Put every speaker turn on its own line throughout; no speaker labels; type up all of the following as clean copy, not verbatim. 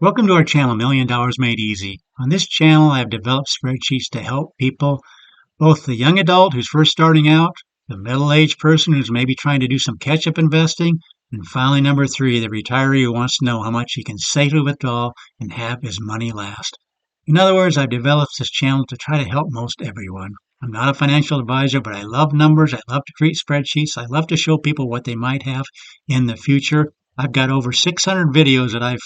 Welcome to our channel, $1 Million Made Easy. On this channel, I have developed spreadsheets to help people, both the young adult who's first starting out, the middle-aged person who's maybe trying to do some catch-up investing, and finally, number three, the retiree who wants to know how much he can safely withdraw and have his money last. In other words, I've developed this channel to try to help most everyone. I'm not a financial advisor, but I love numbers. I love to create spreadsheets. I love to show people what they might have in the future. I've got over 600 videos that I've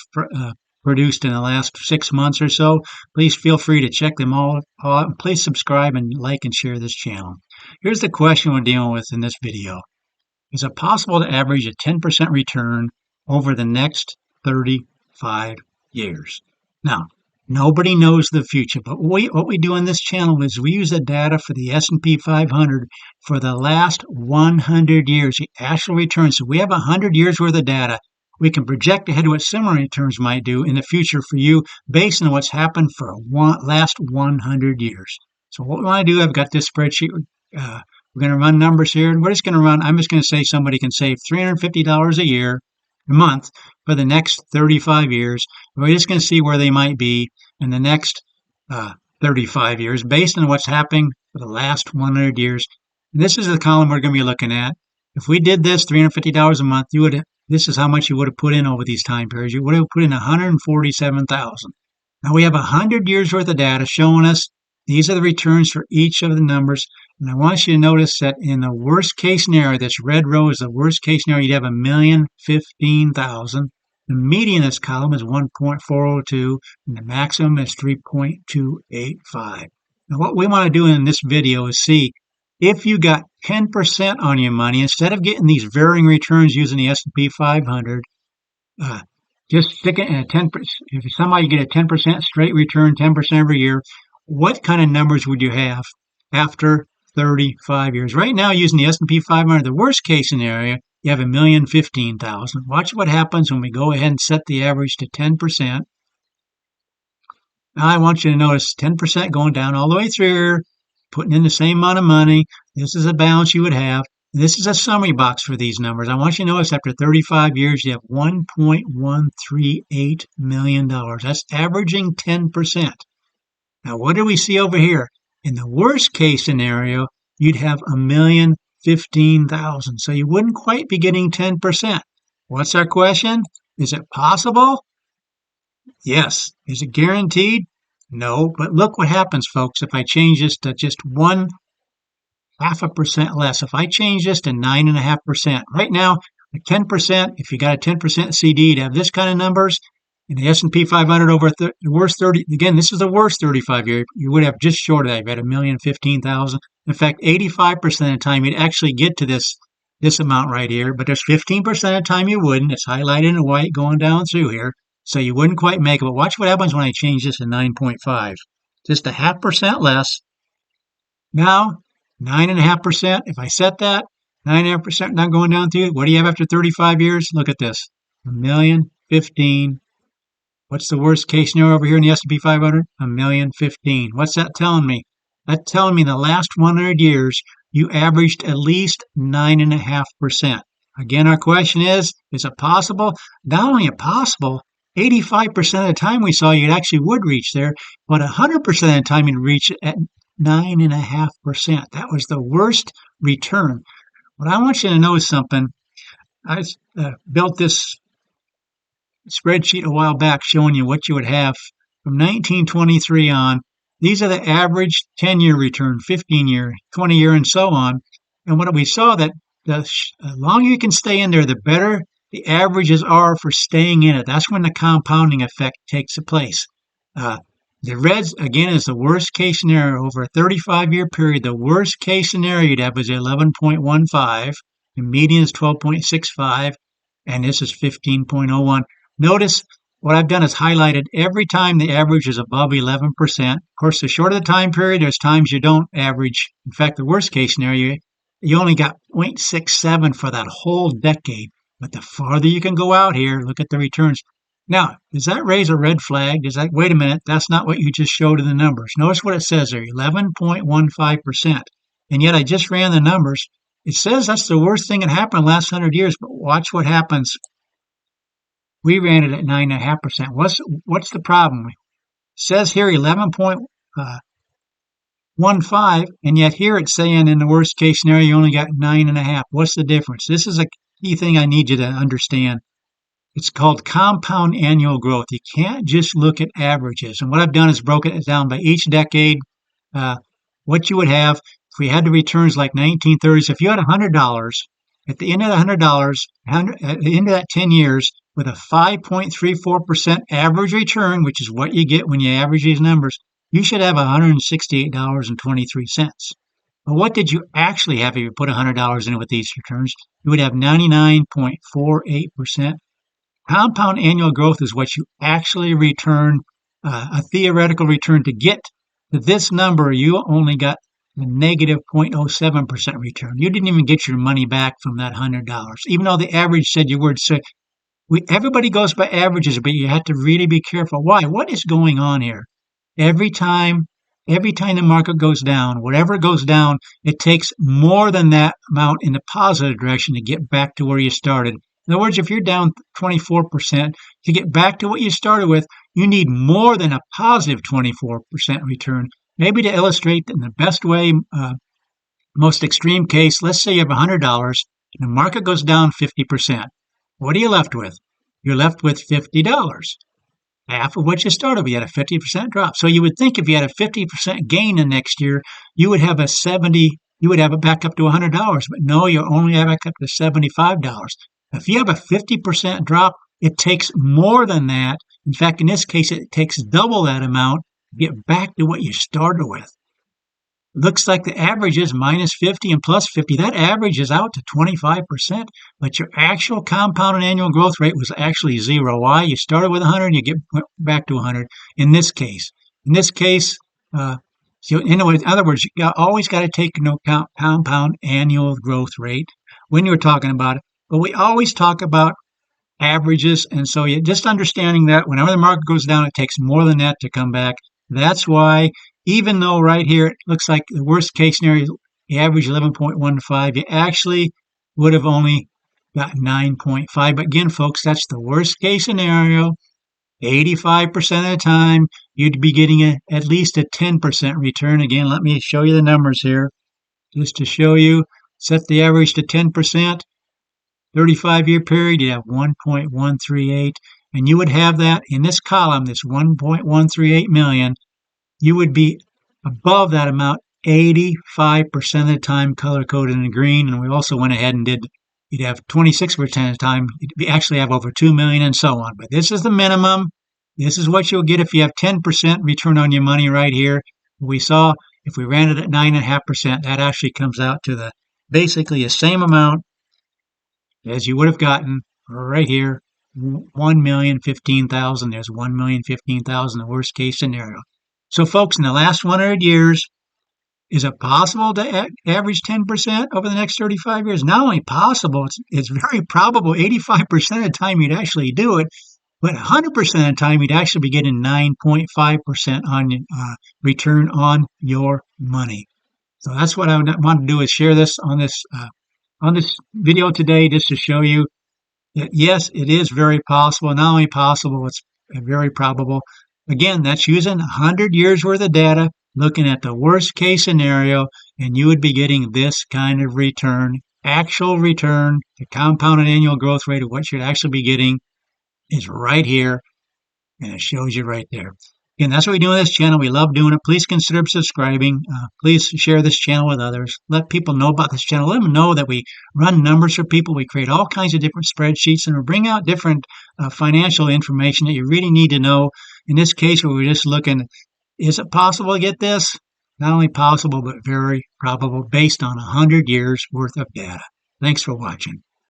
produced in the last 6 months or so. Please feel free to check them all out. Please subscribe and like and share this channel. Here's the question we're dealing with in this video. Is it possible to average a 10% return over the next 35 years? Now, nobody knows the future, but what we do on this channel is we use the data for the S&P 500 for the last 100 years, the actual returns. So we have 100 years worth of data. We can project ahead what similar returns might do in the future for you based on what's happened for last 100 years. So what we want to do, I've got this spreadsheet. We're going to run numbers here, and we're just going to run, I'm just going to say somebody can save $350 a month for the next 35 years. We're just going to see where they might be in the next 35 years based on what's happening for the last 100 years. And this is the column we're going to be looking at. If we did this $350 a month, this is how much you would have put in over these time periods. You would have put in $147,000. Now we have 100 years worth of data showing us these are the returns for each of the numbers. And I want you to notice that in the worst case scenario, this red row is the worst case scenario, you'd have $1,015,000. The median in this column is 1.402, and the maximum is 3.285. Now what we want to do in this video is see if you got 10% on your money, instead of getting these varying returns using the S&P 500, just stick it in a 10%. If somehow you get a 10% straight return, 10% every year, what kind of numbers would you have after 35 years? Right now, using the S&P 500, the worst case scenario, you have $1,015,000. Watch what happens when we go ahead and set the average to 10%. Now I want you to notice 10% going down all the way through here, putting in the same amount of money. This is a balance you would have. This is a summary box for these numbers. I want you to notice after 35 years, you have $1.138 million. That's averaging 10%. Now, what do we see over here? In the worst case scenario, you'd have $1,015,000. So you wouldn't quite be getting 10%. What's our question? Is it possible? Yes. Is it guaranteed? No, but look what happens, folks, if I change this to just 0.5% less. If I change this to 9.5%, right now, at 10%, if you got a 10% CD, to have this kind of numbers, in the S&P 500 over the worst 30, again, this is the worst 35 year, you would have just short of that. You had $1,015,000. In fact, 85% of the time, you'd actually get to this amount right here, but there's 15% of the time you wouldn't. It's highlighted in white going down through here. So you wouldn't quite make it, but watch what happens when I change this to 9.5. Just a 0.5% less. Now, 9.5%, if I set that, 9.5% now going down through, what do you have after 35 years? Look at this, $1,015,000. What's the worst case scenario over here in the S&P 500? $1,015,000. What's that telling me? That's telling me in the last 100 years, you averaged at least 9.5%. Again, our question is it possible? Not only possible, 85% of the time we saw you actually would reach there, but 100% of the time you'd reach it at 9.5%. That was the worst return. But I want you to know something. I built this spreadsheet a while back showing you what you would have from 1923 on. These are the average 10-year return, 15-year, 20-year, and so on. And what we saw that the longer you can stay in there, the better the averages are for staying in it. That's when the compounding effect takes place. The reds, again, is the worst case scenario. Over a 35-year period, the worst case scenario you'd have is 11.15. The median is 12.65, and this is 15.01. Notice what I've done is highlighted every time the average is above 11%. Of course, the shorter the time period, there's times you don't average. In fact, the worst case scenario, you only got 0.67 for that whole decade. But the farther you can go out here, look at the returns. Now, does that raise a red flag? Wait a minute, that's not what you just showed in the numbers. Notice what it says there, 11.15%. And yet I just ran the numbers. It says that's the worst thing that happened in the last 100 years, but watch what happens We ran it at 9.5%. What's the problem? It says here 11.15, and yet here it's saying in the worst case scenario you only got 9.5. What's the difference? This is a key thing I need you to understand. It's called compound annual growth. You can't just look at averages. And what I've done is broken it down by each decade. Uh, what you would have if we had the returns like 1930s. If you had $100 at the end of the $100, at the end of that 10 years, with a 5.34% average return, which is what you get when you average these numbers, you should have $168.23. But what did you actually have if you put $100 in with these returns? You would have 99.48%. Compound annual growth is what you actually return, a theoretical return. To get to this number, you only got a negative 0.07% return. You didn't even get your money back from that $100, even though the average said you would. So everybody goes by averages, but you have to really be careful. Why? What is going on here? Every time, every time the market goes down, whatever goes down, it takes more than that amount in the positive direction to get back to where you started. In other words, if you're down 24%, to get back to what you started with, you need more than a positive 24% return. Maybe to illustrate in the best way, most extreme case, let's say you have $100 and the market goes down 50%. What are you left with? You're left with $50. Half of what you started with. You had a 50% drop. So you would think if you had a 50% gain the next year, you would have you would have it back up to $100. But no, you only have it back up to $75. If you have a 50% drop, it takes more than that. In fact, in this case, it takes double that amount to get back to what you started with. Looks like the average is minus 50 and plus 50. That averages out to 25%, but your actual compounded annual growth rate was actually zero. Why? You started with 100, you get back to 100 in this case. So in other words, you always got to take into account compound annual growth rate when you're talking about it. But we always talk about averages, and so you just understanding that whenever the market goes down, it takes more than that to come back. That's why, even though right here it looks like the worst case scenario, you average 11.15, you actually would have only got 9.5. But again, folks, that's the worst case scenario. 85% of the time, you'd be getting at least a 10% return. Again, let me show you the numbers here. Just to show you, set the average to 10%. 35-year period, you have 1.138, and you would have that in this column, this 1.138 million, you would be above that amount 85% of the time, color-coded in green, and we also went ahead and you'd have 26% of the time, you'd actually have over 2 million and so on. But this is the minimum. This is what you'll get if you have 10% return on your money right here. We saw if we ran it at 9.5%, that actually comes out to basically the same amount as you would have gotten right here, 1,015,000. There's 1,015,000, the worst case scenario. So, folks, in the last 100 years, is it possible to average 10% over the next 35 years? Not only possible, it's very probable. 85% of the time you'd actually do it, but 100% of the time you'd actually be getting 9.5% on return on your money. So that's what I want to do, is share this on this video today, just to show you that yes, it is very possible. Not only possible, it's very probable. Again, that's using 100 years worth of data, looking at the worst case scenario, and you would be getting this kind of return. Actual return, the compounded annual growth rate of what you'd actually be getting is right here, and it shows you right there. Again, that's what we do on this channel. We love doing it. Please consider subscribing. Please share this channel with others. Let people know about this channel. Let them know that we run numbers for people. We create all kinds of different spreadsheets, and we bring out different financial information that you really need to know. In this case, where we're just looking, is it possible to get this? Not only possible, but very probable, based on 100 years worth of data. Thanks for watching.